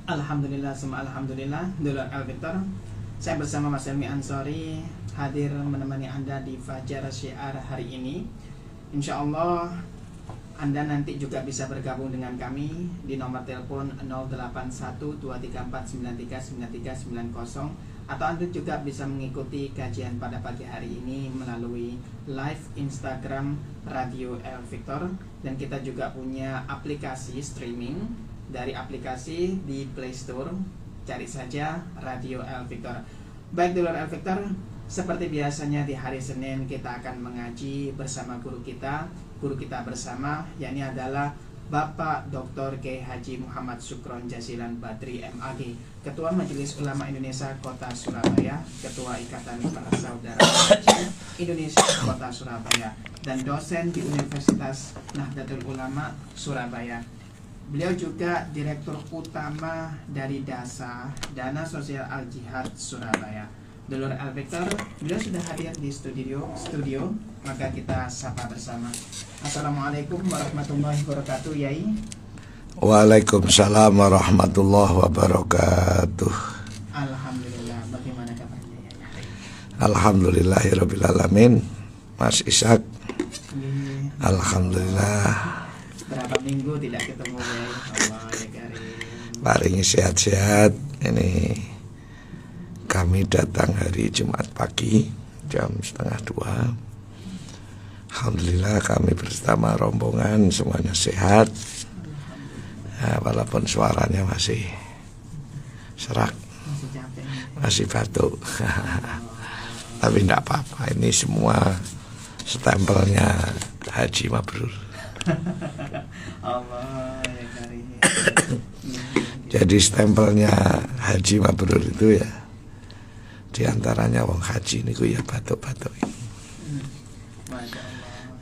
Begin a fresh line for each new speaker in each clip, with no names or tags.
Alhamdulillah, semua alhamdulillah. Dulur Al-Victor, saya bersama Mas Helmi Ansori hadir menemani Anda di Fajar Syiar hari ini. Insya Allah Anda nanti juga bisa bergabung dengan kami di nomor telepon 08123493939390, atau Anda juga bisa mengikuti kajian pada pagi hari ini melalui live Instagram Radio Al-Victor. Dan kita juga punya aplikasi streaming. Dari aplikasi di Play Store, cari saja Radio Al-Victor. Baik dulur Al-Victor, seperti biasanya di hari Senin kita akan mengaji bersama guru kita bersama, yakni adalah Bapak Dr. Kiai Haji Muhammad Sukron Jasilan Badri MAG, Ketua Majelis Ulama Indonesia Kota Surabaya, Ketua Ikatan Para Saudara Indonesia Kota Surabaya, dan dosen di Universitas Nahdlatul Ulama Surabaya. Beliau juga Direktur Utama dari DASA, Dana Sosial Al-Jihad Surabaya. Dulur Al-Victor, beliau sudah hadir di studio, maka kita sapa bersama. Assalamualaikum warahmatullahi wabarakatuh, Yai.
Waalaikumsalam warahmatullahi wabarakatuh.
Alhamdulillah, bagaimana kabarnya, Yai?
Alhamdulillahirabbil alamin. Mas Ishak. Alhamdulillah.
Berapa minggu tidak ketemu, Yai? Allah ya karim.
Paringi sehat-sehat. Ini kami datang hari Jumat pagi jam 1:30. Alhamdulillah kami bersama rombongan semuanya sehat. Nah, walaupun suaranya masih serak, masih batuk. Tapi tidak apa-apa, ini semua stempelnya Haji Mabrur.
Allah ya karim.
Jadi stempelnya Haji Mabrur itu ya, diantaranya wong haji niku ya batuk-batuk.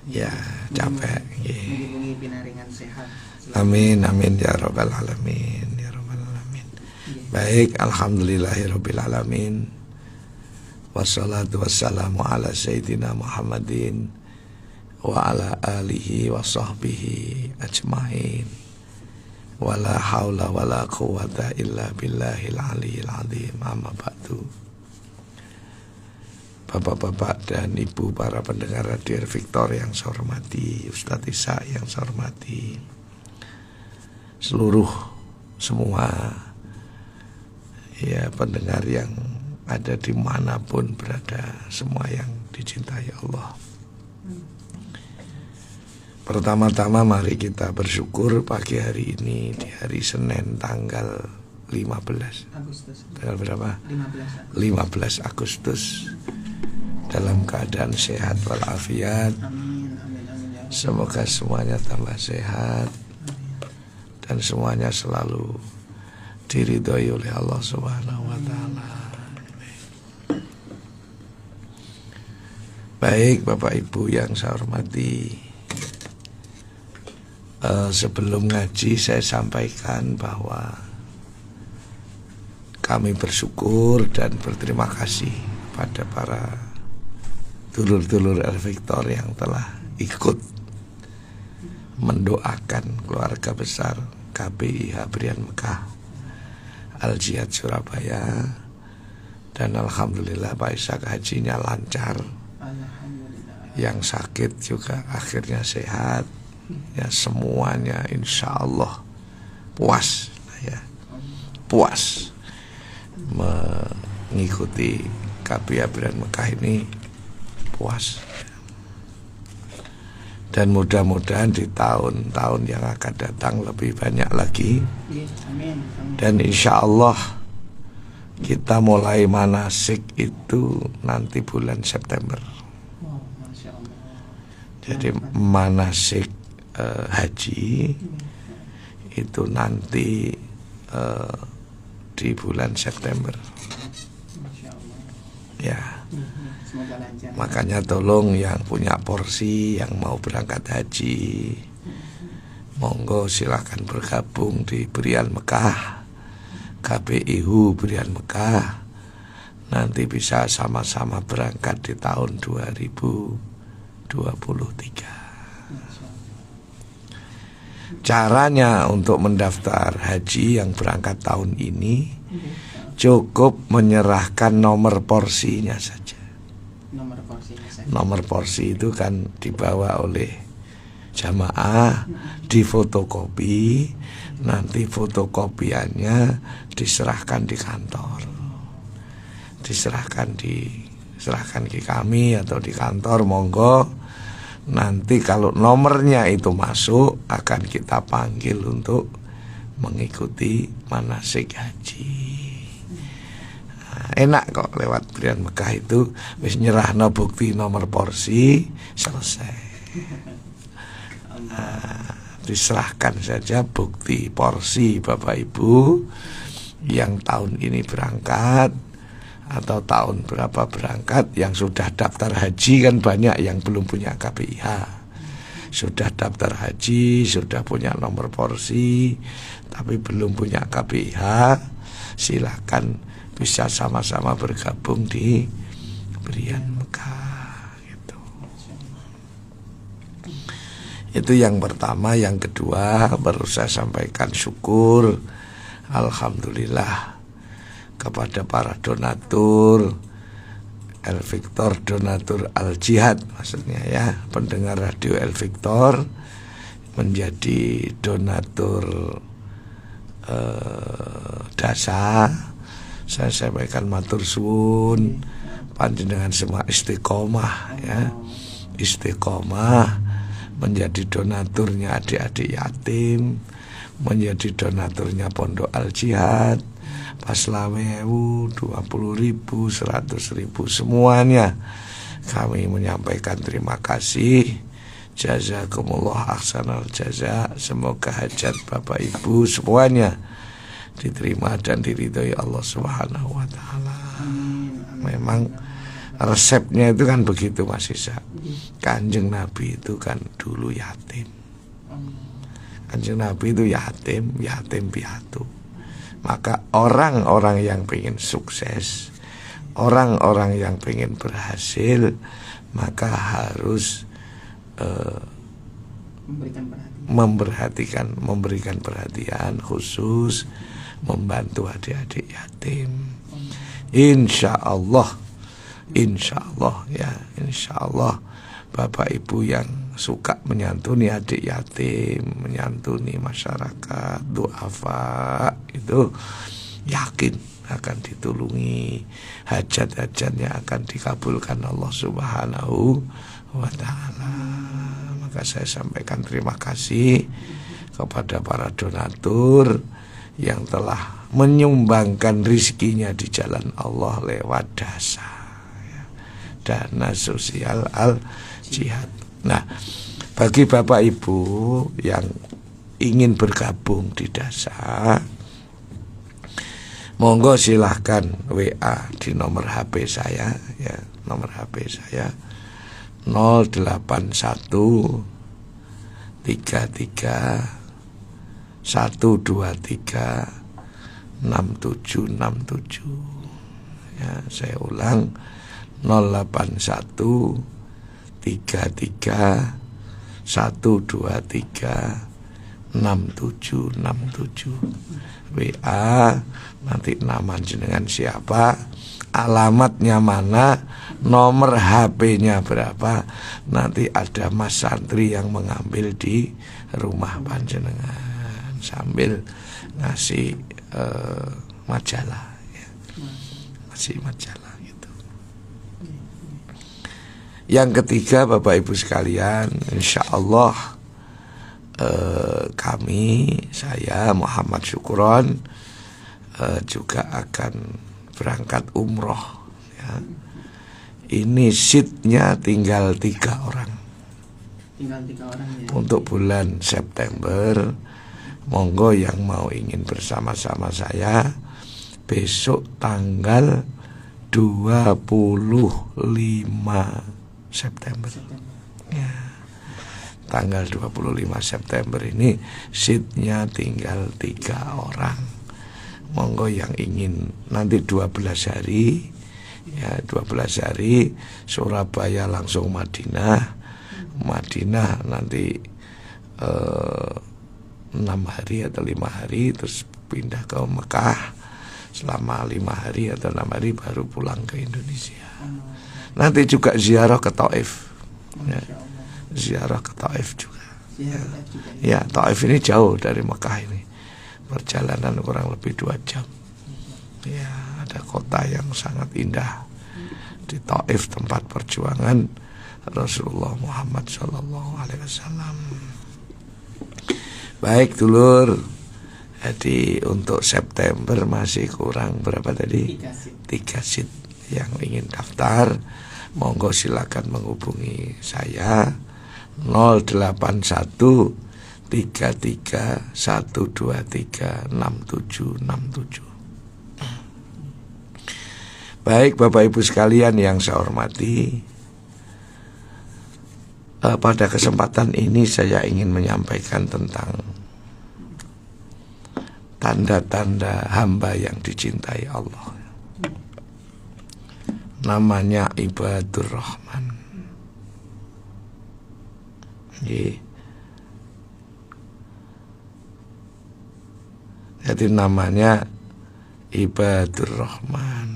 Ya capek.
Mugi-mugi pinaringan sehat.
Amin amin ya rabbal alamin ya rabbal alamin. Baik, alhamdulillahirabbil alamin. Wassalatu wassalamu ala sayyidina Muhammadin wa ala alihi wa sahbihi ajmain. Wala haula wala quwata illa billahil aliyil azim. Amma ba'du. Bapak-bapak dan ibu para pendengar Radio Victor yang saya hormati, Ustadz Isa yang saya hormati, seluruh semua ya pendengar yang ada dimanapun berada, semua yang dicintai Allah. Pertama-tama mari kita bersyukur pagi hari ini di hari Senin tanggal 15
Agustus.
Tanggal berapa?
15
Agustus dalam keadaan sehat walafiat.
Amin, amin, amin ya.
Semoga semuanya tambah sehat dan semuanya selalu diridhoi oleh Allah Subhanahu wa taala. Baik, Bapak Ibu yang saya hormati, sebelum ngaji saya sampaikan bahwa kami bersyukur dan berterima kasih pada para dulur-dulur Al-Victor yang telah ikut mendoakan keluarga besar KBIH Brian Mekah Al-Jihad Surabaya, dan alhamdulillah Pak Ishak hajinya lancar.
Alhamdulillah.
Yang sakit juga akhirnya sehat. Ya semuanya insya Allah puas, ya puas mengikuti KBIH Brian Mekah ini, puas. Dan mudah-mudahan di tahun-tahun yang akan datang lebih banyak lagi.
Amin.
Dan insya Allah kita mulai manasik itu nanti bulan September.
Wow, Masya Allah.
Jadi manasik haji itu nanti di bulan September.
Masya Allah.
Ya.
Semoga lancar.
Makanya tolong yang punya porsi, yang mau berangkat haji, monggo silakan bergabung di Brian Mekah, KBIH Brian Mekah. Nanti bisa sama-sama berangkat di tahun 2023. Caranya untuk mendaftar haji yang berangkat tahun ini cukup menyerahkan nomor porsinya saja. Nomor porsi itu kan dibawa oleh jamaah, difotokopi, nanti fotokopiannya diserahkan di kantor, diserahkan ke kami atau di kantor, monggo. Nanti kalau nomornya itu masuk akan kita panggil untuk mengikuti manasik haji. Nah, enak kok lewat Berian Mekah itu wis nyerahno bukti nomor porsi, selesai. Diserahkan saja bukti porsi Bapak Ibu yang tahun ini berangkat atau tahun berapa berangkat. Yang sudah daftar haji kan banyak yang belum punya KPIH, sudah daftar haji, sudah punya nomor porsi tapi belum punya KPIH, silakan bisa sama-sama bergabung di Berian Mekah gitu. Itu yang pertama. Yang kedua, baru saya sampaikan syukur alhamdulillah kepada para donatur El Victor, donatur Al Jihad maksudnya ya, pendengar radio El Victor menjadi donatur dasa. Saya sampaikan matur suwun, panjenengan semua istiqomah ya, istiqomah menjadi donaturnya adik-adik yatim, menjadi donaturnya Pondok Al Jihad, Paslawewu, 20.000, 100.000, semuanya kami menyampaikan terima kasih. Jazakumullah ahsanal jaza. Semoga hajat Bapak Ibu semuanya diterima dan diridhoi Allah Subhanahu wa taala. Memang resepnya itu kan begitu Mas Isa. Kanjeng Nabi itu kan dulu yatim. Kanjeng Nabi itu yatim piatu. Maka orang-orang yang pengen sukses, orang-orang yang pengen berhasil, maka harus memberikan perhatian khusus, membantu adik-adik yatim. Insya Allah ya, insya Allah Bapak Ibu yang suka menyantuni adik yatim, menyantuni masyarakat duafa, itu yakin akan ditulungi, hajat-hajatnya akan dikabulkan Allah Subhanahu wa ta'ala. Maka saya sampaikan terima kasih kepada para donatur yang telah menyumbangkan rizkinya di jalan Allah lewat dasa ya, dana sosial Al Jihad. Nah, bagi Bapak Ibu yang ingin bergabung di dasa, monggo silahkan WA di nomor HP saya ya, nomor HP saya 081 33 123 6767 ya, saya ulang 081 33 123 6767 WA, nanti nama jenengan siapa, alamatnya mana, nomor HP-nya berapa, nanti ada Mas Santri yang mengambil di rumah panjenengan sambil ngasih majalah ya. Ngasih majalah gitu. Yang ketiga Bapak Ibu sekalian, insya Allah saya Muhammad Syukuron juga akan berangkat umroh ya. Ini seatnya tinggal 3 orang.
Tinggal 3 orang ya.
Untuk bulan September, monggo yang mau ingin bersama-sama saya besok tanggal 25 September. Ya. Tanggal 25 September ini seatnya tinggal 3 orang. Monggo yang ingin nanti 12 hari ya, 12 hari Surabaya langsung Madinah nanti 6 hari atau 5 hari, terus pindah ke Mekah selama 5 hari atau 6 hari baru pulang ke Indonesia. Nanti juga ziarah ke Taif, ya. Ziarah ke Taif juga. Ya, Taif ini jauh dari Mekah ini, perjalanan kurang lebih 2 jam. Ya, ada kota yang sangat indah di Taif, tempat perjuangan Rasulullah Muhammad SAW. Baik dulur, jadi untuk September masih kurang berapa tadi? 3 seat. Yang ingin daftar, monggo silakan menghubungi saya 081 33 123 6767. Baik Bapak Ibu sekalian yang saya hormati, pada kesempatan ini saya ingin menyampaikan tentang tanda-tanda hamba yang dicintai Allah. Namanya Ibadur Rahman. Jadi namanya Ibadur Rahman.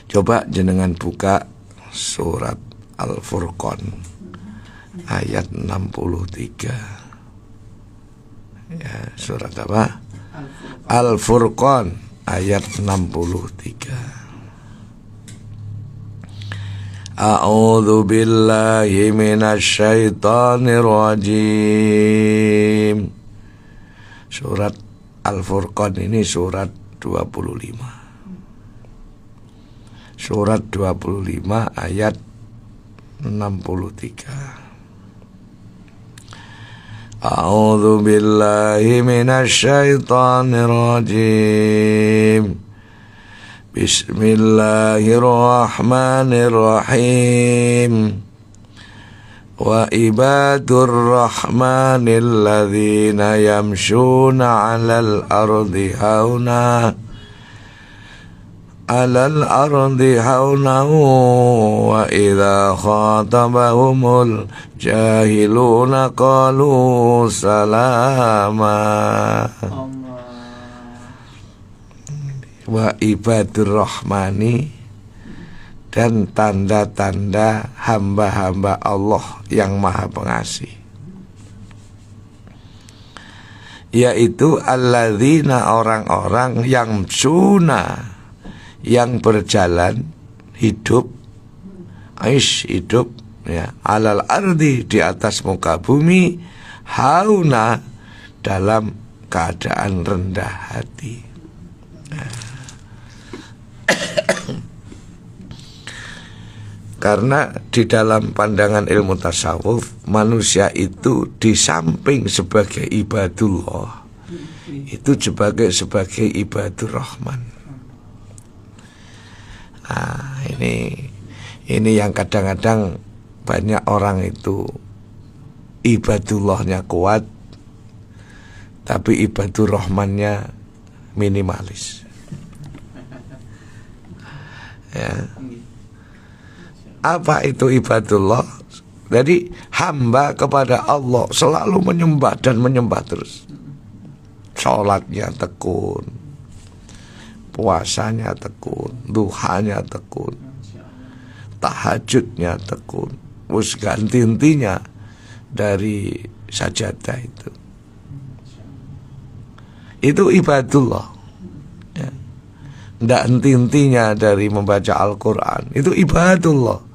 Coba jenengan buka surat Al-Furqan ayat 63. Ya, surat apa? Al-Furqan ayat 63. A'udzu billahi minasyaitonir rajim. Surat Al-Furqan ini surat 25. Surat 25 ayat 63. A'udzu billahi minasyaitonir rajim. Bismillahirrahmanirrahim. Wa ibadur rahmanil ladzina yamshuna 'alal ardi hauna wa idza khatabahumul jahiluna qalu salama. Wa ibadur rahmani, dan tanda-tanda hamba-hamba Allah yang maha pengasih, yaitu alladzina, orang-orang yang suna, yang berjalan hidup, hidup ya, alal ardi, di atas muka bumi, hauna, dalam keadaan rendah hati. Karena di dalam pandangan ilmu tasawuf, manusia itu di samping sebagai ibadullah, itu sebagai ibadur rahman. Nah, ini yang kadang-kadang banyak orang itu ibadullahnya kuat, tapi ibadur rahmannya minimalis. Ya. Apa itu ibadullah? Jadi hamba kepada Allah, selalu menyembah dan menyembah terus. Sholatnya tekun, puasanya tekun, duhanya tekun, tahajudnya tekun, terus ganti-intinya dari sajadah itu. Itu ibadullah. Ya. Nggak henti-hentinya dari membaca Al-Quran, itu ibadullah.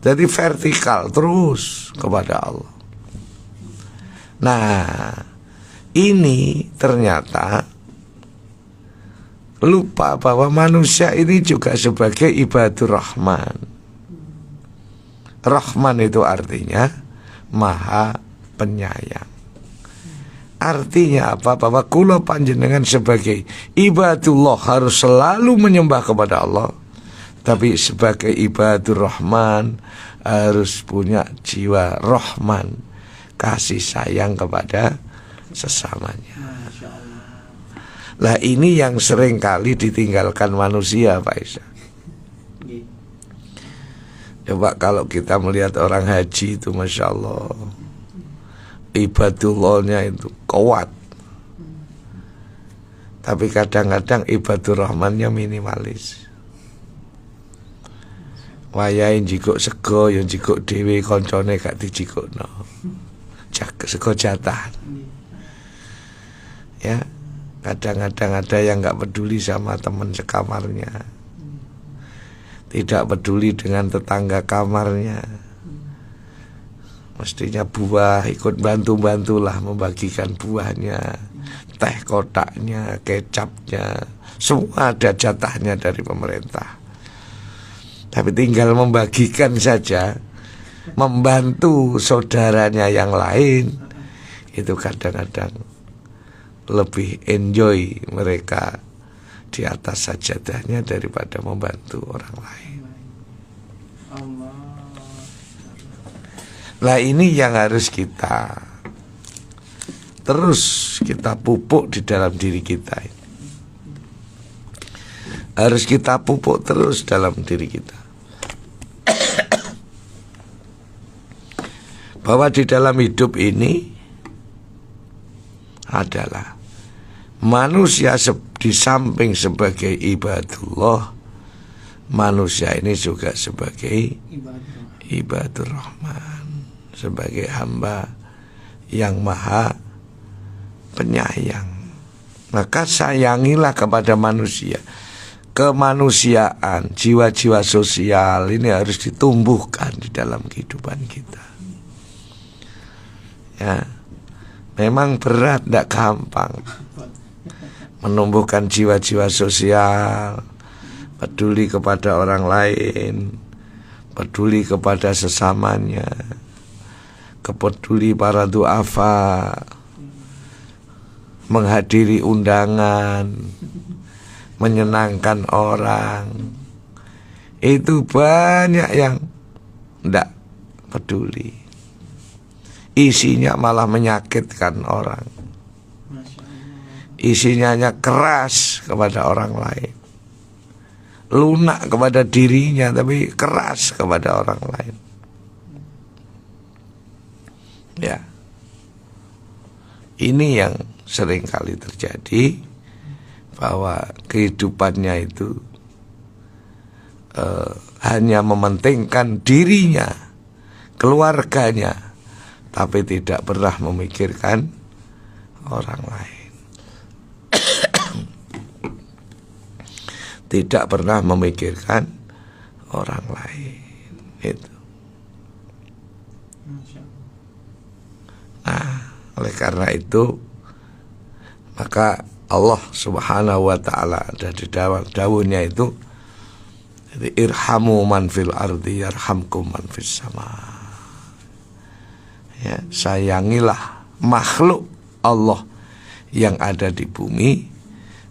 Jadi vertikal terus kepada Allah. Nah, ini ternyata lupa bahwa manusia ini juga sebagai ibadur rahman. Rahman itu artinya maha penyayang. Artinya apa? Bahwa kula panjenengan sebagai ibadullah harus selalu menyembah kepada Allah, tapi sebagai ibadur rahman harus punya jiwa rahman, kasih sayang kepada sesamanya. Lah ini yang sering kali ditinggalkan manusia, Pak Isa. Coba kalau kita melihat orang haji itu, Masya Allah, ibadullahnya itu kuat. Tapi kadang-kadang ibadur rahmannya minimalis. Wayahe jikuk sego, yang jikuk dhewe koncone gak dijikukno. Sego jatah. Ya, kadang-kadang ada yang gak peduli sama teman sekamarnya, tidak peduli dengan tetangga kamarnya. Mestinya buah ikut bantu-bantulah membagikan buahnya, teh kotaknya, kecapnya, semua ada jatahnya dari pemerintah. Tapi tinggal membagikan saja, membantu saudaranya yang lain, itu kadang-kadang lebih enjoy mereka di atas sajadahnya daripada membantu orang lain. Nah ini yang harus kita terus kita pupuk di dalam diri kita. Harus kita pupuk terus dalam diri kita, bahwa di dalam hidup ini adalah manusia di samping sebagai ibadullah, manusia ini juga sebagai ibadur rahman, sebagai hamba yang maha penyayang. Maka sayangilah kepada manusia. Kemanusiaan, jiwa-jiwa sosial ini harus ditumbuhkan di dalam kehidupan kita. Ya, memang berat, tidak gampang menumbuhkan jiwa-jiwa sosial, peduli kepada orang lain, peduli kepada sesamanya, kepeduli para du'afa, menghadiri undangan, menyenangkan orang. Itu banyak yang tidak peduli, isinya malah menyakitkan orang, isinya hanya keras kepada orang lain, lunak kepada dirinya tapi keras kepada orang lain. Ya, ini yang sering kali terjadi, bahwa kehidupannya itu hanya mementingkan dirinya, keluarganya, tapi tidak pernah memikirkan orang lain. Tidak pernah memikirkan orang lain. Itu. Nah, oleh karena itu, maka Allah Subhanahu wa ta'ala ada di dawuhnya itu, irhamu man fil ardi yarhamkum man fis sama. Ya, sayangilah makhluk Allah yang ada di bumi,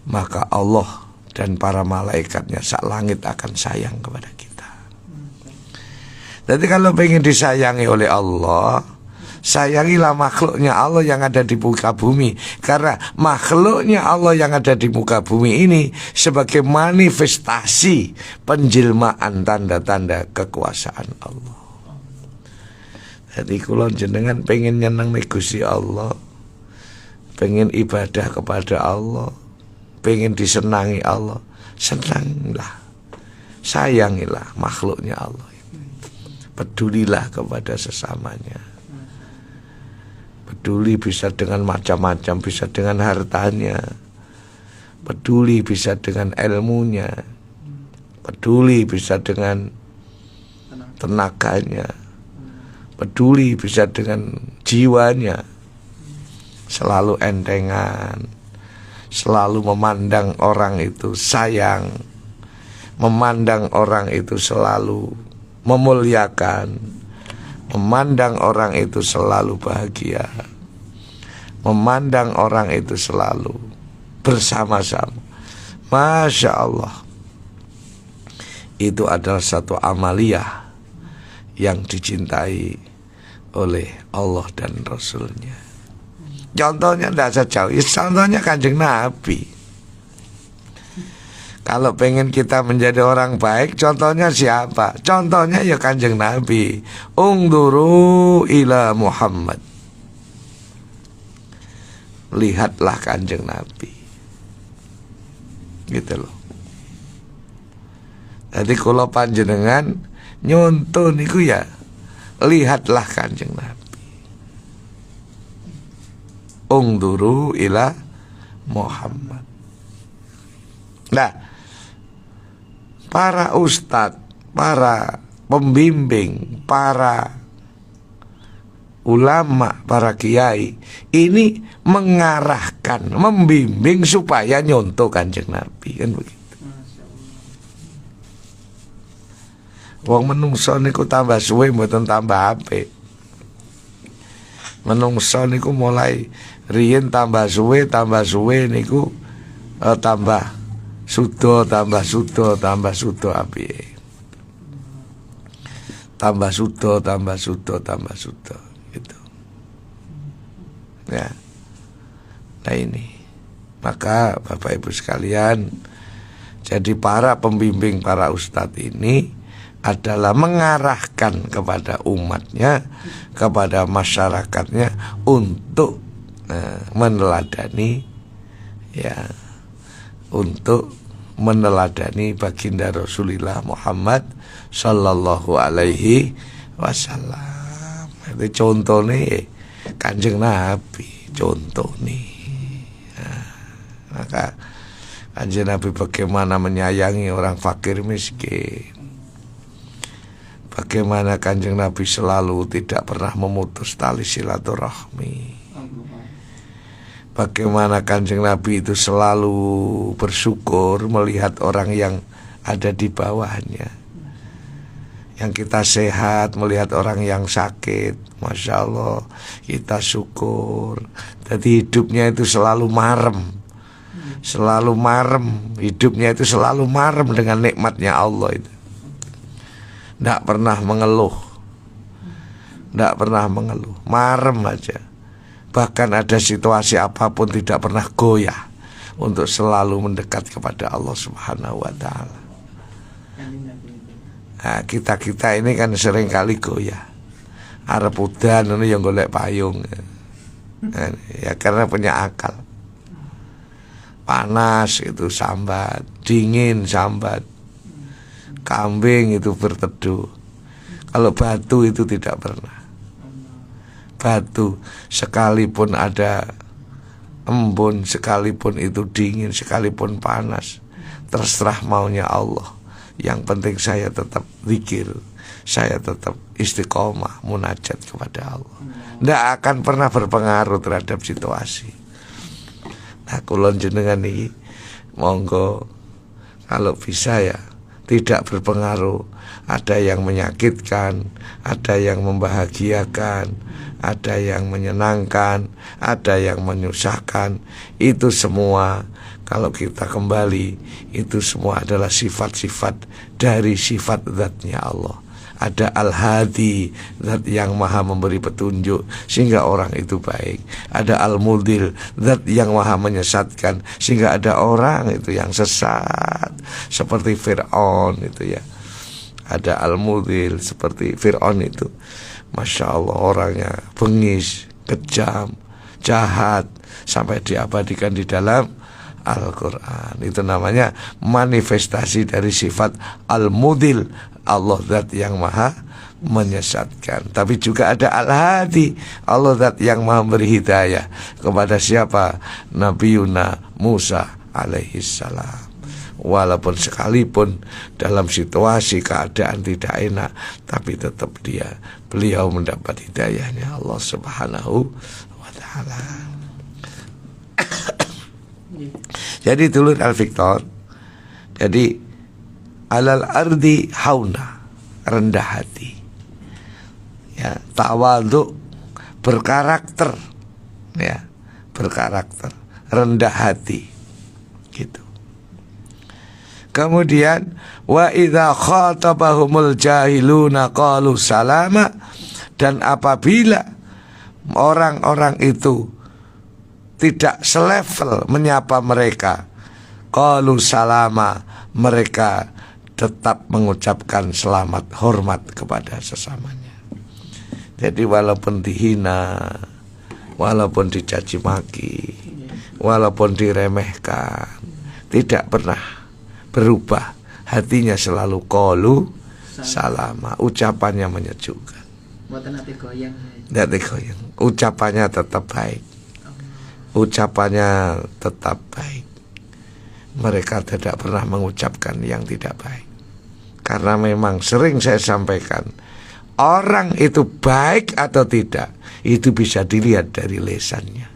maka Allah dan para malaikatnya sak langit akan sayang kepada kita. Jadi kalau pengen disayangi oleh Allah, sayangilah makhluknya Allah yang ada di muka bumi. Karena makhluknya Allah yang ada di muka bumi ini sebagai manifestasi penjelmaan tanda-tanda kekuasaan Allah. Jadi kula jenengan pengen nyeneng Gusti Allah, pengen ibadah kepada Allah, pengen disenangi Allah, senanglah, sayangilah makhluknya Allah, pedulilah kepada sesamanya. Peduli bisa dengan macam-macam, bisa dengan hartanya, peduli bisa dengan ilmunya, peduli bisa dengan tenaganya, peduli bisa dengan jiwanya. Selalu entengan, selalu memandang orang itu sayang, memandang orang itu selalu memuliakan, memandang orang itu selalu bahagia, memandang orang itu selalu bersama-sama. Masya Allah, itu adalah satu amaliyah yang dicintai oleh Allah dan Rasulnya. Contohnya tidak sejauh, contohnya Kanjeng Nabi. Kalau pengen kita menjadi orang baik, contohnya siapa? Contohnya ya Kanjeng Nabi. Ungduru ila Muhammad. Lihatlah Kanjeng Nabi. Gitu loh. Jadi kalau panjenengan nyontoh niku ya, lihatlah Kanjeng Nabi. Ungduru ila Muhammad. Nah, para ustadz, para pembimbing, para ulama, para kiai ini mengarahkan, membimbing supaya nyontoh Kanjeng Nabi, kan begitu. Wong menungso niku tambah suwe mboten tambah apik. Menungso niku mulai riyen tambah suwe niku tambah sudo apike. Tambah sudo gitu. Ya. Nah ini. Maka Bapak Ibu sekalian, jadi para pembimbing, para ustadz ini adalah mengarahkan kepada umatnya, kepada masyarakatnya untuk meneladani, ya, untuk meneladani baginda Rasulullah Muhammad sallallahu alaihi wasallam. Itu contoh nih Kanjeng Nabi, contoh nih. Nah, maka Kanjeng Nabi bagaimana menyayangi orang fakir miskin. Bagaimana Kanjeng Nabi selalu tidak pernah memutus tali silaturahmi. Bagaimana Kanjeng Nabi itu selalu bersyukur melihat orang yang ada di bawahnya. Yang kita sehat melihat orang yang sakit, Masya Allah, kita syukur. Jadi hidupnya itu selalu marem. Selalu marem. Hidupnya itu selalu marem dengan nikmatnya Allah itu. Tidak pernah mengeluh. Marem aja. Bahkan ada situasi apapun tidak pernah goyah untuk selalu mendekat kepada Allah Subhanahu wa ta'ala. Nah, kita ini kan sering kali goyah. Arep udan ini yang golek payung. Nah, ya karena punya akal. Panas itu sambat, dingin sambat. Kambing itu berteduh. Kalau batu itu tidak pernah. Batu sekalipun ada embun, sekalipun itu dingin, sekalipun panas, terserah maunya Allah. Yang penting saya tetap zikir, saya tetap istiqomah munajat kepada Allah. Tidak akan pernah berpengaruh terhadap situasi. Nah, kulon jenengan ini monggo kalau bisa ya tidak berpengaruh. Ada yang menyakitkan, ada yang membahagiakan, ada yang menyenangkan, ada yang menyusahkan. Itu semua kalau kita kembali, itu semua adalah sifat-sifat dari sifat zatnya Allah. Ada Al-Hadi, zat yang maha memberi petunjuk sehingga orang itu baik. Ada Al-Mudil, zat yang maha menyesatkan sehingga ada orang itu yang sesat, seperti Fir'aun itu ya. Ada Al-Mudil seperti Fir'aun itu, Masya Allah, orangnya bengis, kejam, jahat, sampai diabadikan di dalam Al-Quran. Itu namanya manifestasi dari sifat Al-Mudil, Allah zat yang maha menyesatkan. Tapi juga ada Al-Hadi, Allah zat yang maha memberi hidayah kepada siapa? Nabiuna Musa alaihissalam. Walaupun sekalipun dalam situasi keadaan tidak enak, tapi tetap beliau mendapat hidayahnya Allah Subhanahu wa ta'ala. Jadi dulur Al-Victor, jadi alal ardi hauna, rendah hati, ya, tawadhu, berkarakter, ya, berkarakter, rendah hati, gitu. Kemudian wa idza khatabahumul jahiluna qalu salama, dan apabila orang-orang itu tidak selevel menyapa mereka, qalu salama, mereka tetap mengucapkan selamat hormat kepada sesamanya. Jadi walaupun dihina, walaupun dicaci maki, walaupun diremehkan, tidak pernah berubah. Hatinya selalu qalu salama, ucapannya menyejukkan. Tidak goyang. Ucapannya tetap baik. Ucapannya tetap baik. Mereka tidak pernah mengucapkan yang tidak baik. Karena memang sering saya sampaikan, orang itu baik atau tidak, itu bisa dilihat dari lesannya.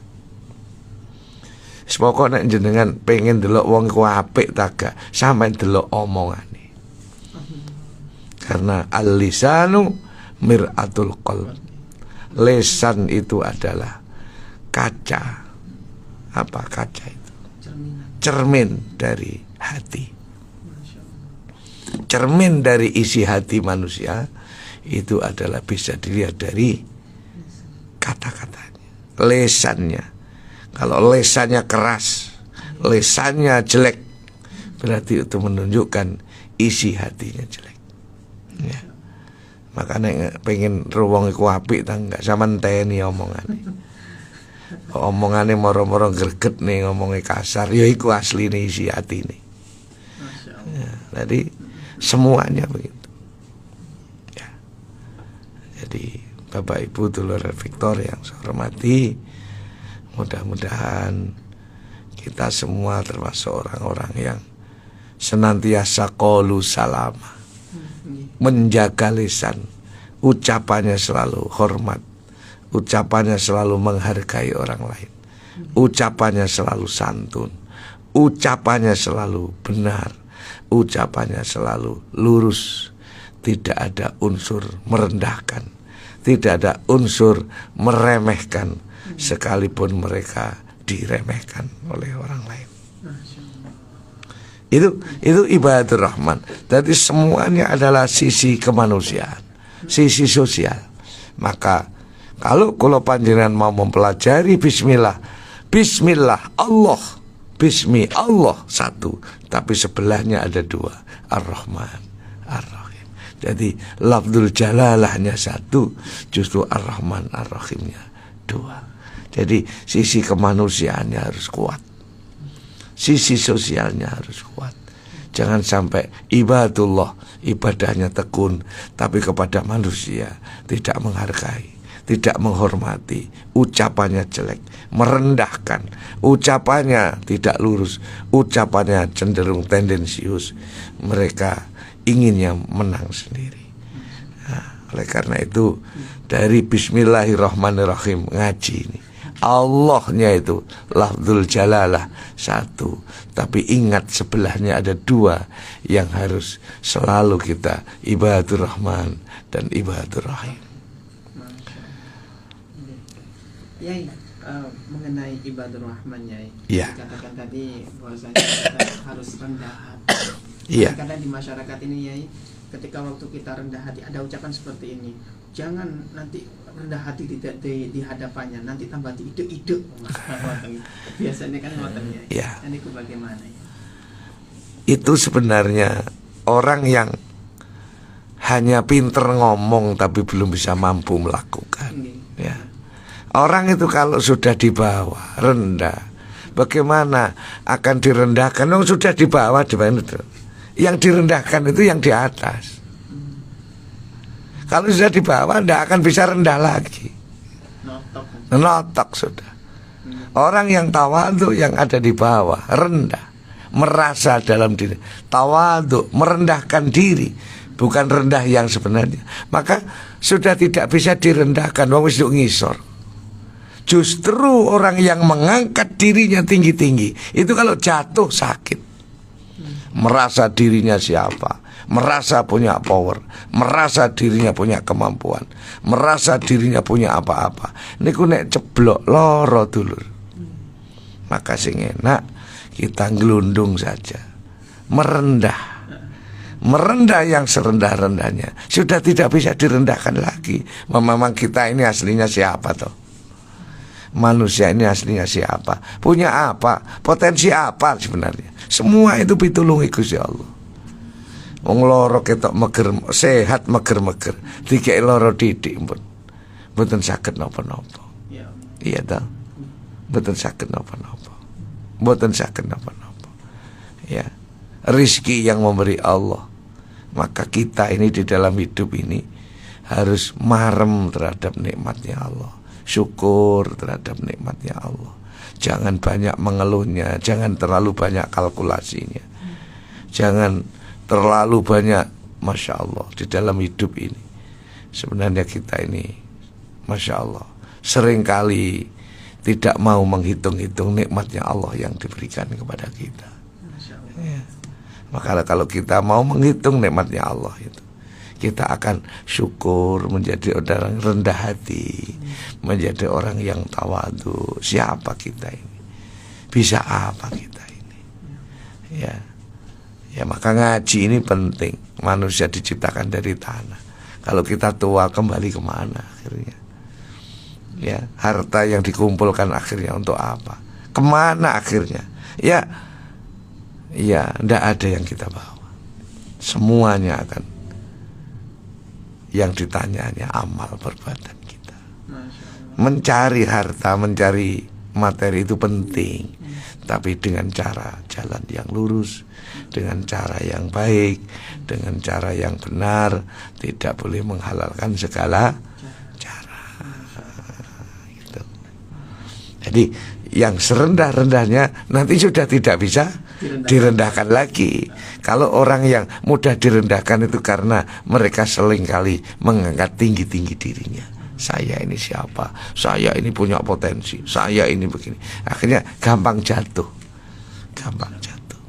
Sepokoknya jenengan pengen delok wong ku apik ta gak, sampeyan delok omongane. Karena al-lisanu mir'atul qalb. Lesan itu adalah kaca. Apa kaca itu? Cermin dari hati. Cermin dari isi hati manusia itu adalah bisa dilihat dari kata-katanya, lesannya. Kalau lesannya keras, lesannya jelek, berarti itu menunjukkan isi hatinya jelek. Ya. Makanya pengen ruwong iku apik ta enggak samanteni omongane. Omongane moro-moro greget nih, ngomongnya kasar, ya iku asline isi hati nih. Ya, jadi semuanya begitu. Ya. Jadi Bapak Ibu dulur Victor yang saya hormati, mudah-mudahan kita semua termasuk orang-orang yang senantiasa qalu salama, menjaga lisan, ucapannya selalu hormat, ucapannya selalu menghargai orang lain, ucapannya selalu santun, ucapannya selalu benar, ucapannya selalu lurus, tidak ada unsur merendahkan, tidak ada unsur meremehkan, sekalipun mereka diremehkan oleh orang lain. Itu ibadur rahman. Jadi semuanya adalah sisi kemanusiaan, sisi sosial. Maka kalau panjenengan mau mempelajari bismillah, bismillah Allah, bismi Allah satu, tapi sebelahnya ada dua, Ar-Rahman, Ar-Rahim. Jadi lafzul jalalahnya satu, justru Ar-Rahman, Ar-Rahimnya dua. Jadi sisi kemanusiaannya harus kuat, sisi sosialnya harus kuat. Jangan sampai ibadullah, ibadahnya tekun, tapi kepada manusia tidak menghargai, tidak menghormati, ucapannya jelek, merendahkan, ucapannya tidak lurus, ucapannya cenderung tendensius. Mereka inginnya menang sendiri. Nah, oleh karena itu dari bismillahirrahmanirrahim ngaji ini, Allahnya itu lafzul jalalah satu, tapi ingat sebelahnya ada dua yang harus selalu kita ibadur rahman dan ibadur rahim.
Yai, mengenai ibadur rahman, Yai,
ya.
Dikatakan tadi bahwasanya kita harus rendah hati.
Iya.
Kadang di masyarakat ini, Yai, ketika waktu kita rendah hati ada ucapan seperti ini, jangan nanti rendah hati di hadapannya, nanti tambah ide-ide. Biasanya kan ngoten, Yai.
Iya.
Ini ku bagaimana, ya?
Itu sebenarnya orang yang hanya pinter ngomong tapi belum bisa mampu melakukan. Ya. Orang itu kalau sudah di bawah, rendah, bagaimana akan direndahkan? Sudah di bawah, di mana itu? Yang direndahkan itu yang di atas. Kalau sudah di bawah, tidak akan bisa rendah lagi. Notok sudah. Orang yang tawadhu yang ada di bawah, rendah, merasa dalam diri, tawadhu, merendahkan diri, bukan rendah yang sebenarnya. Maka sudah tidak bisa direndahkan. Wong wis ngisor. Justru orang yang mengangkat dirinya tinggi-tinggi, itu kalau jatuh sakit, merasa dirinya siapa, merasa punya power, merasa dirinya punya kemampuan, merasa dirinya punya apa-apa, niku nek ceblok loro dulur. Maka sing enak kita ngelundung saja, merendah yang serendah-rendahnya. Sudah tidak bisa direndahkan lagi. Memang kita ini aslinya siapa toh? manusia ini aslinya siapa, punya apa, potensi apa sebenarnya. Semua itu pitulungi Gusti Allah. Wong loro ketok meger, sehat meger-meger, dikek loro didik pun mboten saged napa-napa. Iya ta? Mboten saged napa-napa. Mboten saged napa-napa. Ya. Rizki yang memberi Allah. Maka kita ini di dalam hidup ini harus marem terhadap nikmatnya Allah, syukur terhadap nikmatnya Allah. Jangan banyak mengeluhnya, jangan terlalu banyak kalkulasinya, jangan terlalu banyak, Masya Allah, di dalam hidup ini. Sebenarnya kita ini, Masya Allah, seringkali tidak mau menghitung-hitung nikmatnya Allah yang diberikan kepada kita. Ya. Maka kalau kita mau menghitung nikmatnya Allah itu, kita akan syukur, menjadi orang rendah hati, menjadi orang yang tawadu. Siapa kita ini? Bisa apa kita ini? Ya, ya maka ngaji ini penting. Manusia diciptakan dari tanah. Kalau kita tua kembali kemana akhirnya? Ya, harta yang dikumpulkan akhirnya untuk apa? Kemana akhirnya? Ya, ndak ada yang kita bawa. Semuanya akan yang ditanyanya amal perbuatan kita. Mencari harta, mencari materi itu penting, tapi dengan cara jalan yang lurus, dengan cara yang baik, dengan cara yang benar, tidak boleh menghalalkan segala cara. Gitu. Jadi yang serendah-rendahnya nanti sudah tidak bisa direndahkan lagi. Kalau orang yang mudah direndahkan itu karena mereka seringkali mengangkat tinggi-tinggi dirinya. Saya ini siapa? Saya ini punya potensi. Saya ini begini. Akhirnya gampang jatuh. Gampang jatuh.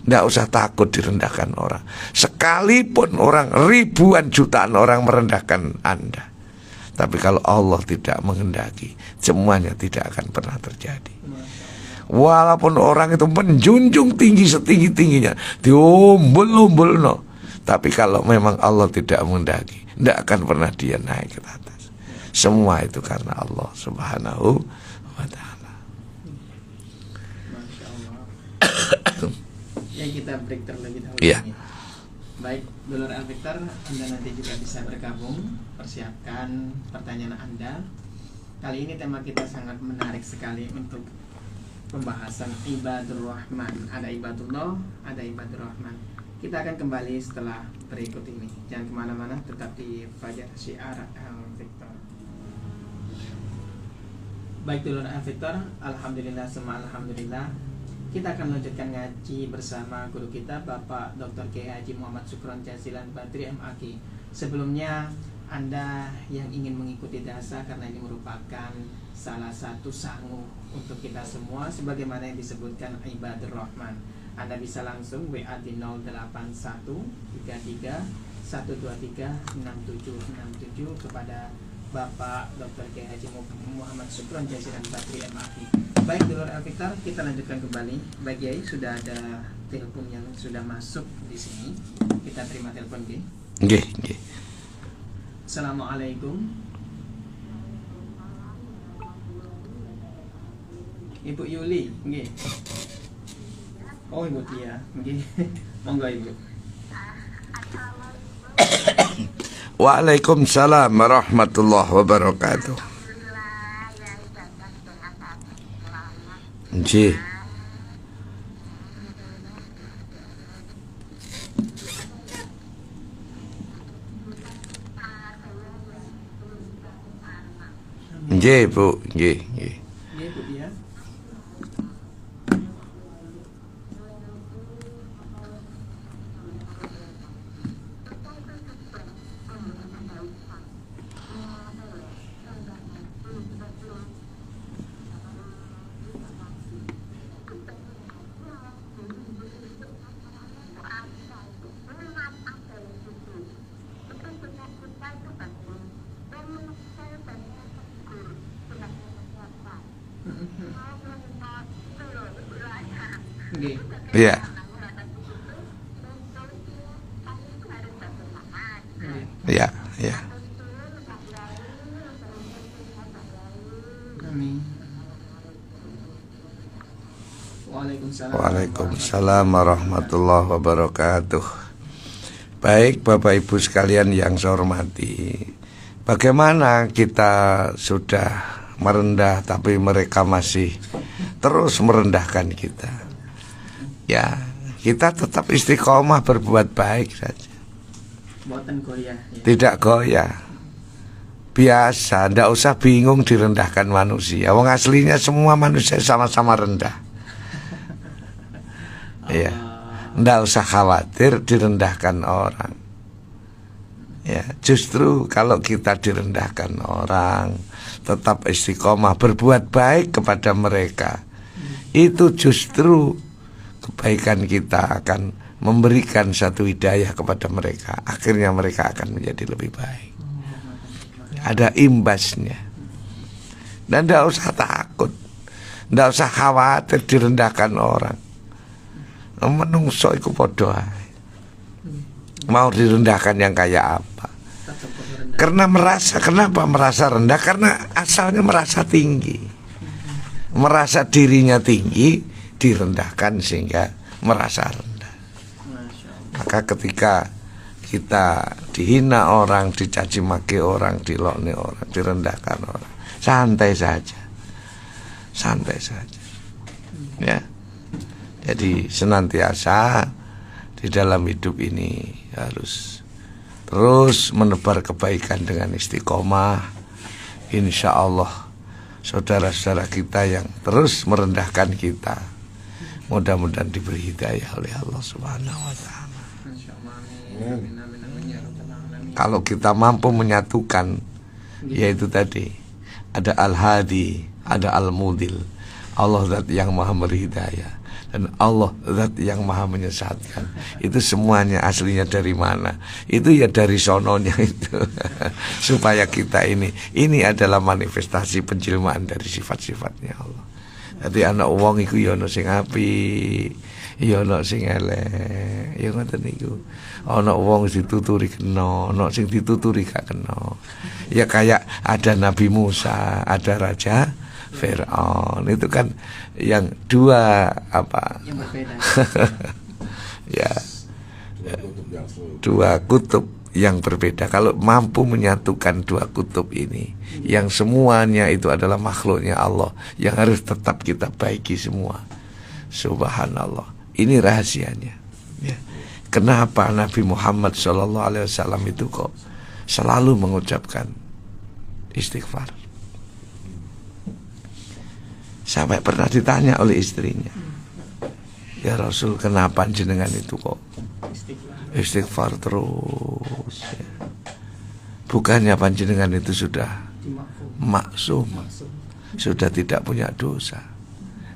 Nggak usah takut direndahkan orang. Sekalipun orang, ribuan jutaan orang merendahkan Anda, tapi kalau Allah tidak menghendaki, semuanya tidak akan pernah terjadi. Walaupun orang itu menjunjung tinggi setinggi-tingginya, diombol-ombol no, tapi kalau memang Allah tidak menghendaki, tidak akan pernah dia naik ke atas. Semua itu karena Allah Subhanahu wa ta'ala.
Masya Allah. Ya, kita break terlebih dahulu.
Iya.
Baik, Dulur Al-Victor, Anda nanti juga bisa bergabung. Persiapkan pertanyaan Anda. Kali ini tema kita sangat menarik sekali untuk pembahasan Ibadur Rahman. Ada Ibadullah, ada Ibadur Rahman. Kita akan kembali setelah berikut ini. Jangan kemana-mana, tetap di Fajar Syiar Al-Victor. Baik, Dulur Al-Victor, Alhamdulillah, semua Alhamdulillah. Kita akan lanjutkan ngaji bersama guru kita, Bapak Dr. Kiai Haji Muhammad Sukron Jazilan Badri MAki. Sebelumnya, Anda yang ingin mengikuti dasar, karena ini merupakan salah satu sangu untuk kita semua, sebagaimana yang disebutkan Ibadur Rahman. Anda bisa langsung WA di 08133 123 6767 kepada Bapak Dr. Kiai Haji Muhammad Sukron Jazilan Badri MAki. Baik, Dulur Al-Victor, kita lanjutkan kembali. Baik, Kiai, sudah ada telepon yang sudah masuk di sini. Kita terima telepon, Kiai.
Nggih.
Assalamualaikum. Ibu Yuli, nggih. Oh, Ibu Tia, nggih. Monggo, Ibu.
Waalaikumsalam warahmatullahi wabarakatuh. Nggih. Nggih, Bu, nggih.
Nggih, Bu Tia. Nggih.
Iya. Iya.
Amin.
Waalaikumsalam warahmatullahi wabarakatuh. Baik Bapak Ibu sekalian yang saya hormati, bagaimana kita sudah merendah tapi mereka masih terus merendahkan kita. Ya, kita tetap istiqomah berbuat baik saja. Tidak goyah. Biasa, ndak usah bingung direndahkan manusia. Wong aslinya semua manusia sama-sama rendah. Iya. Ndak usah khawatir direndahkan orang. Ya, justru kalau kita direndahkan orang, tetap istiqomah berbuat baik kepada mereka, itu justru kebaikan kita akan memberikan satu hidayah kepada mereka. Akhirnya mereka akan menjadi lebih baik. Ada imbasnya. Dan tidak usah takut, tidak usah khawatir direndahkan orang. Menungso iku podo ae. Mau direndahkan yang kayak apa? Karena kenapa merasa rendah? Karena asalnya merasa tinggi. Merasa dirinya tinggi, direndahkan sehingga merasa rendah. Maka ketika kita dihina orang, dicaci maki orang, dilokne orang, direndahkan orang, santai saja. Santai saja. Ya. Jadi senantiasa di dalam hidup ini harus terus menebar kebaikan dengan istiqomah. Insya Allah saudara-saudara kita yang terus merendahkan kita, mudah-mudahan diberi hidayah oleh Allah Subhanahu wa Ta'ala. Kalau kita mampu menyatukan, yaitu tadi ada Al-Hadi, ada Al-Mudil, Allah zat yang maha beri hidayah, dan Allah zat yang maha menyesatkan. Itu semuanya aslinya dari mana? Itu ya dari sononya itu. Supaya kita ini adalah manifestasi penjelmaan dari sifat-sifatnya Allah. Jadi anak wong iku ya ono sing apik, ya ono sing elek, ya ngoten niku. Ana wong dituturi kena, ana sing dituturi gak kena. Ya kayak ada Nabi Musa, ada Raja Fir'aun. Itu kan yang dua apa? Yang berbeda. Ya. Dua kutub yang berbeda. Kalau mampu menyatukan dua kutub ini, yang semuanya itu adalah makhluknya Allah, yang harus tetap kita baiki semua. Subhanallah. Ini rahasianya. Ya. Kenapa Nabi Muhammad SAW itu kok selalu mengucapkan istighfar? Sampai pernah ditanya oleh istrinya, ya Rasul, kenapa jenengan itu kok istighfar terus? Ya. Bukannya panjenengan itu sudah maksum, sudah tidak punya dosa.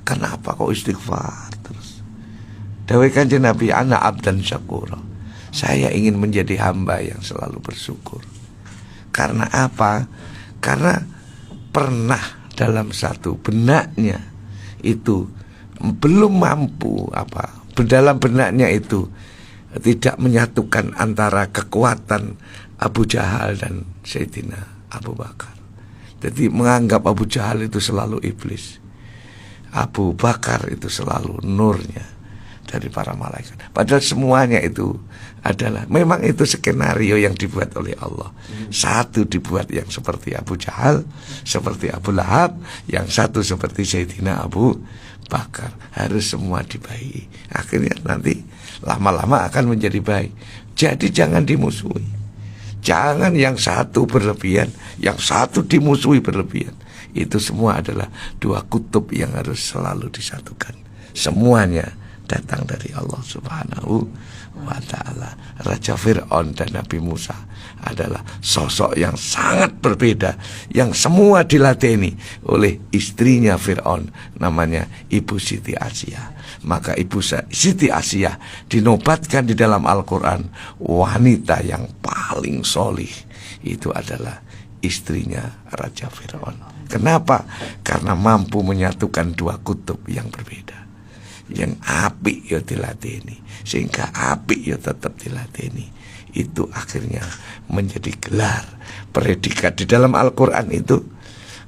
Kenapa kok istighfar terus? Dawai Kanjeng Nabi, ana abdan syakura. Saya ingin menjadi hamba yang selalu bersyukur. Karena apa? Karena pernah dalam satu benaknya itu belum mampu dalam benaknya itu tidak menyatukan antara kekuatan Abu Jahal dan Sayyidina Abu Bakar. Jadi menganggap Abu Jahal itu selalu iblis, Abu Bakar itu selalu nurnya dari para malaikat. Padahal semuanya itu adalah, memang itu skenario yang dibuat oleh Allah. Satu dibuat yang seperti Abu Jahal, seperti Abu Lahab, yang satu seperti Sayyidina Abu Bakar. Harus semua dibaiki. Akhirnya nanti lama-lama akan menjadi baik. Jadi jangan dimusuhi. Jangan yang satu berlebihan, yang satu dimusuhi berlebihan. Itu semua adalah dua kutub yang harus selalu disatukan. Semuanya datang dari Allah Subhanahu wa Ta'ala. Raja Fir'aun dan Nabi Musa adalah sosok yang sangat berbeda, yang semua diladeni oleh istrinya Fir'aun, namanya Ibu Siti Asia. Maka Ibu Siti Asia dinobatkan di dalam Al-Quran wanita yang paling solih. Itu adalah istrinya Raja Fir'aun. Kenapa? Karena mampu menyatukan dua kutub yang berbeda. Yang apik ya dilateni, sehingga apik ya tetap dilateni. Itu akhirnya menjadi gelar, predikat di dalam Al-Quran itu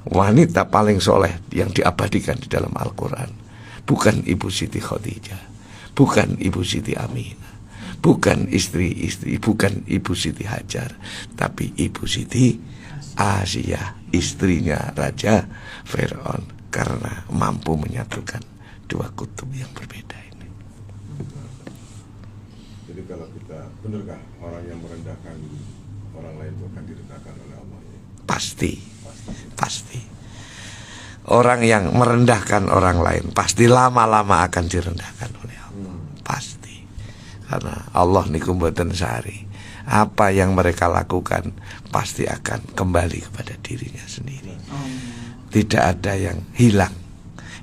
wanita paling soleh yang diabadikan di dalam Al-Quran. bukan Ibu Siti Khadijah, bukan Ibu Siti Aminah, bukan istri-istri, bukan Ibu Siti Hajar, tapi Ibu Siti Asiyah, istrinya Raja Fir'aun, karena mampu menyatukan dua kutub yang berbeda ini.
Jadi kalau kita, benarkah orang yang merendahkan orang lain itu akan direndahkan oleh Allah?
Pasti. Orang yang merendahkan orang lain pasti lama-lama akan direndahkan oleh Allah. Pasti. Karena Allah niku mboten sari. Apa yang mereka lakukan pasti akan kembali kepada dirinya sendiri. Tidak ada yang hilang.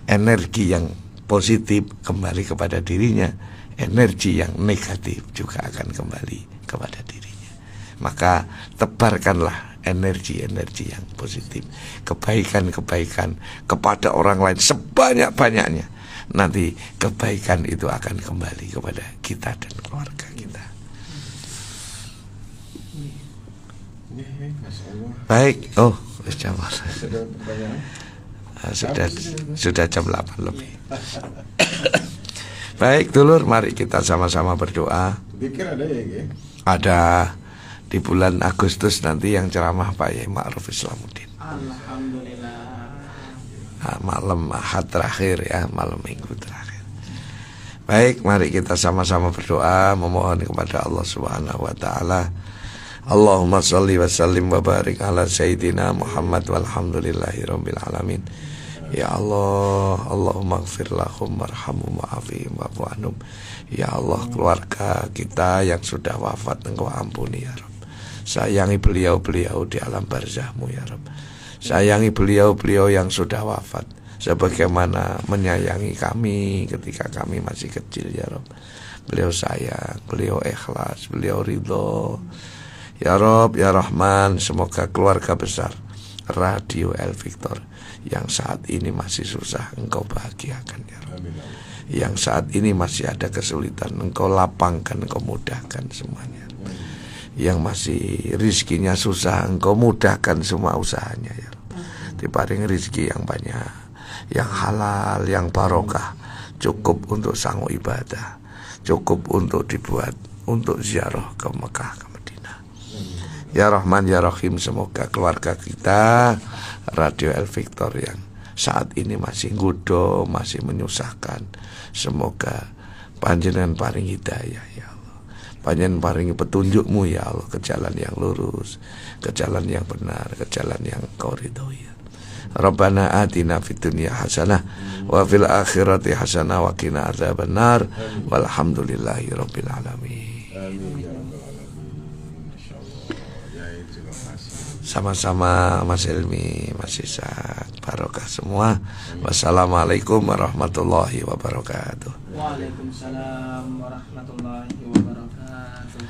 Energi yang positif kembali kepada dirinya, energi yang negatif juga akan kembali kepada dirinya. Maka tebarkanlah energi-energi yang positif, kebaikan-kebaikan kepada orang lain sebanyak-banyaknya. Nanti kebaikan itu akan kembali kepada kita dan keluarga kita. Baik, sudah jam 8 lebih. Baik, dulur, mari kita sama-sama berdoa. Ada di bulan Agustus nanti yang ceramah Pak Yai Ma'ruf Islamuddin.
Alhamdulillah.
Malam Ahad terakhir ya, malam Minggu terakhir. Baik, mari kita sama-sama berdoa memohon kepada Allah Subhanahu wa taala. Allahumma shalli wa sallim wa barik ala sayyidina Muhammad walhamdulillahi rabbil alamin. Ya Allah, Allahumma ighfir lahum warhamhum wa'afihim wa'fu anhum. Ya Allah, keluarga kita yang sudah wafat Engkau ampuni ya Rabb. Sayangi beliau-beliau di alam barzahmu ya Rabb. Sayangi beliau-beliau yang sudah wafat sebagaimana menyayangi kami ketika kami masih kecil ya Rabb. Beliau sayang, beliau ikhlas, beliau ridho. Ya Rabb, ya Rahman, semoga keluarga besar Radio El Victor yang saat ini masih susah Engkau bahagiakan ya Rabb. Yang saat ini masih ada kesulitan Engkau lapangkan, Engkau mudahkan semuanya. Yang masih rizkinya susah Engkau mudahkan semua usahanya ya Rabb. Diparing rizki yang banyak, yang halal, yang barokah, cukup untuk sanggup ibadah, cukup untuk dibuat untuk ziarah ke Mekah, ke Madinah. Ya Rahman, ya Rahim, semoga keluarga kita Radio El Victor yang saat ini masih nggoda, masih menyusahkan, semoga panjenengan paring hidayah ya Allah. Panjenengan paringi petunjukmu ya Allah ke jalan yang lurus, ke jalan yang benar, ke jalan yang Kau ridhoi. Rabbana atina fid dunya hasanah wa fil akhirati hasanah wa qina adzabannar walhamdulillahi rabbil alamin. Sama-sama Mas Ilmi, Mas Ishak, barokah semua. Wassalamualaikum warahmatullahi wabarakatuh.
Waalaikumsalam warahmatullahi wabarakatuh.